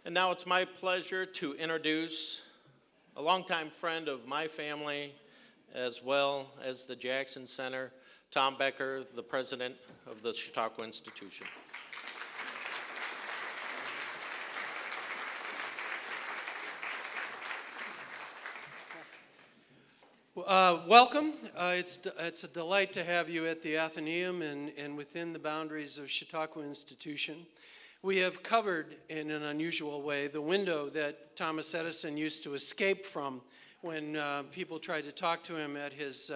And now it's my pleasure to introduce a longtime friend of my family, as well as the Jackson Center, Tom Becker, the president of the Chautauqua Institution. Welcome. It's a delight to have you at the Atheneum and within the boundaries of Chautauqua Institution. We have covered, in an unusual way, the window that Thomas Edison used to escape from when people tried to talk to him at his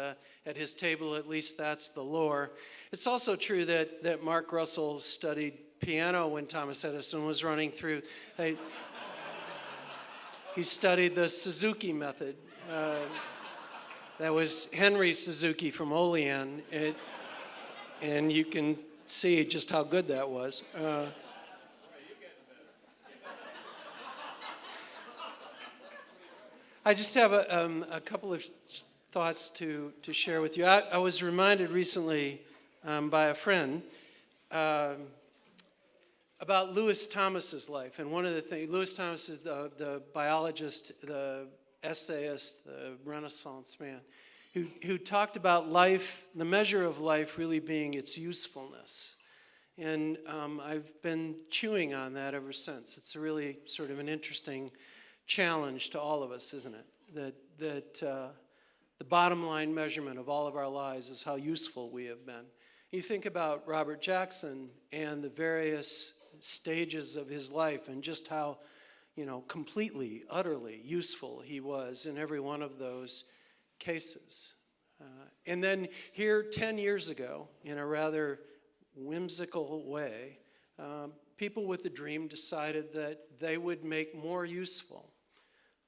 table. At least that's the lore. It's also true that Mark Russell studied piano when Thomas Edison was running through. He studied the Suzuki method. That was Henry Suzuki from Olean, and you can see just how good that was. I just have a couple of thoughts to share with you. I was reminded recently by a friend about Lewis Thomas's life, and one of the things, Lewis Thomas is the biologist, the essayist, the Renaissance man, who talked about life, the measure of life really being its usefulness. And I've been chewing on that ever since. It's really sort of an interesting challenge to all of us, isn't it? That the bottom line measurement of all of our lives is how useful we have been. You think about Robert Jackson and the various stages of his life and just how completely, utterly useful he was in every one of those cases. And then here 10 years ago, in a rather whimsical way, people with a dream decided that they would make more useful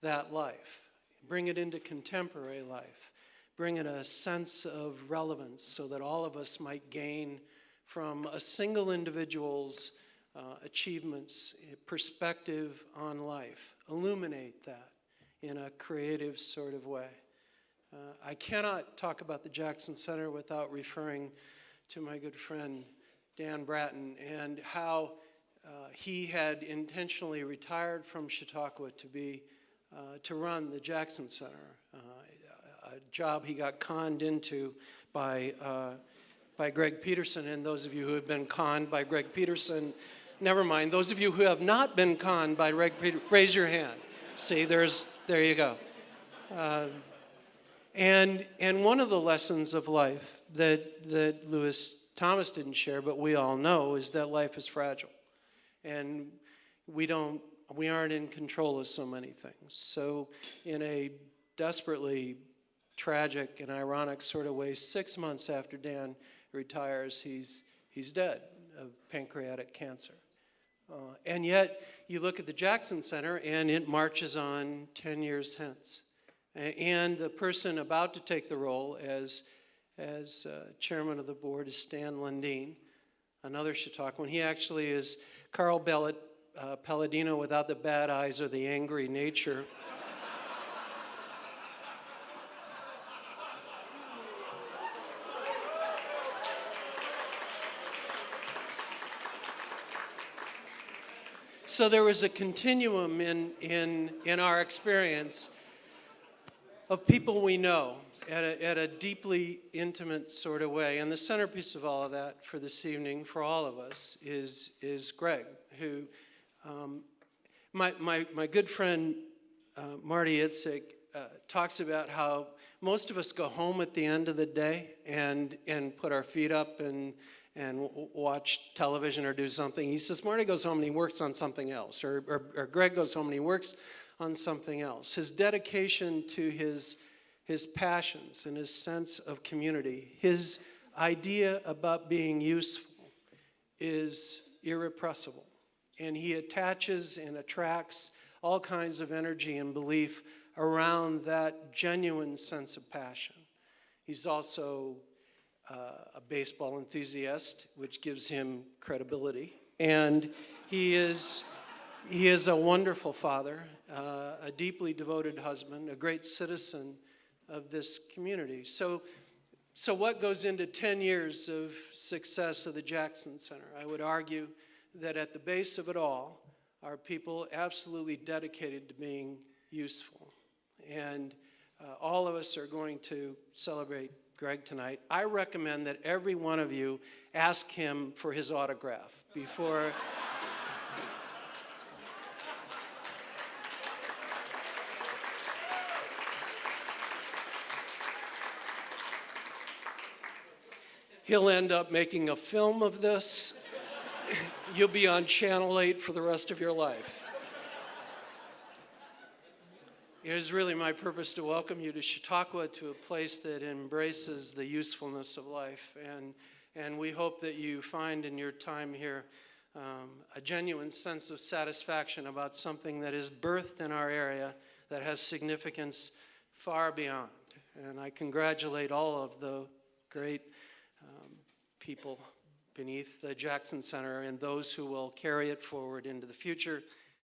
that life, bring it into contemporary life, bring it a sense of relevance so that all of us might gain from a single individual's achievements, perspective on life, illuminate that in a creative sort of way. I cannot talk about the Jackson Center without referring to my good friend Dan Bratton and how he had intentionally retired from Chautauqua to run the Jackson Center, a job he got conned into by Greg Peterson. And those of you who have been conned by Greg Peterson, never mind. Those of you who have not been conned by Greg Peterson, raise your hand. See, there you go. And one of the lessons of life that Lewis Thomas didn't share, but we all know, is that life is fragile, and we aren't in control of so many things. So, in a desperately tragic and ironic sort of way, 6 months after Dan retires, he's dead of pancreatic cancer. And yet, you look at the Jackson Center, and it marches on 10 years hence. And the person about to take the role as chairman of the board is Stan Lundeen, another Chautauquan. He actually is Carl Palladino without the bad eyes or the angry nature. So there was a continuum in our experience of people we know at a deeply intimate sort of way. And the centerpiece of all of that for this evening, for all of us, is Greg, who, my good friend Marty Itzik talks about how most of us go home at the end of the day and put our feet up and watch television or do something. He says Marty goes home and he works on something else, or Greg goes home and he works on something else. His dedication to his passions and his sense of community, his idea about being useful is irrepressible. And he attaches and attracts all kinds of energy and belief around that genuine sense of passion. He's also a baseball enthusiast, which gives him credibility. And he is a wonderful father, a deeply devoted husband, a great citizen of this community. So what goes into 10 years of success of the Jackson Center? I would argue that at the base of it all are people absolutely dedicated to being useful. And all of us are going to celebrate Greg tonight. I recommend that every one of you ask him for his autograph before. He'll end up making a film of this. You'll be on Channel 8 for the rest of your life. It is really my purpose to welcome you to Chautauqua, to a place that embraces the usefulness of life. And we hope that you find in your time here a genuine sense of satisfaction about something that is birthed in our area that has significance far beyond. And I congratulate all of the great people beneath the Jackson Center and those who will carry it forward into the future.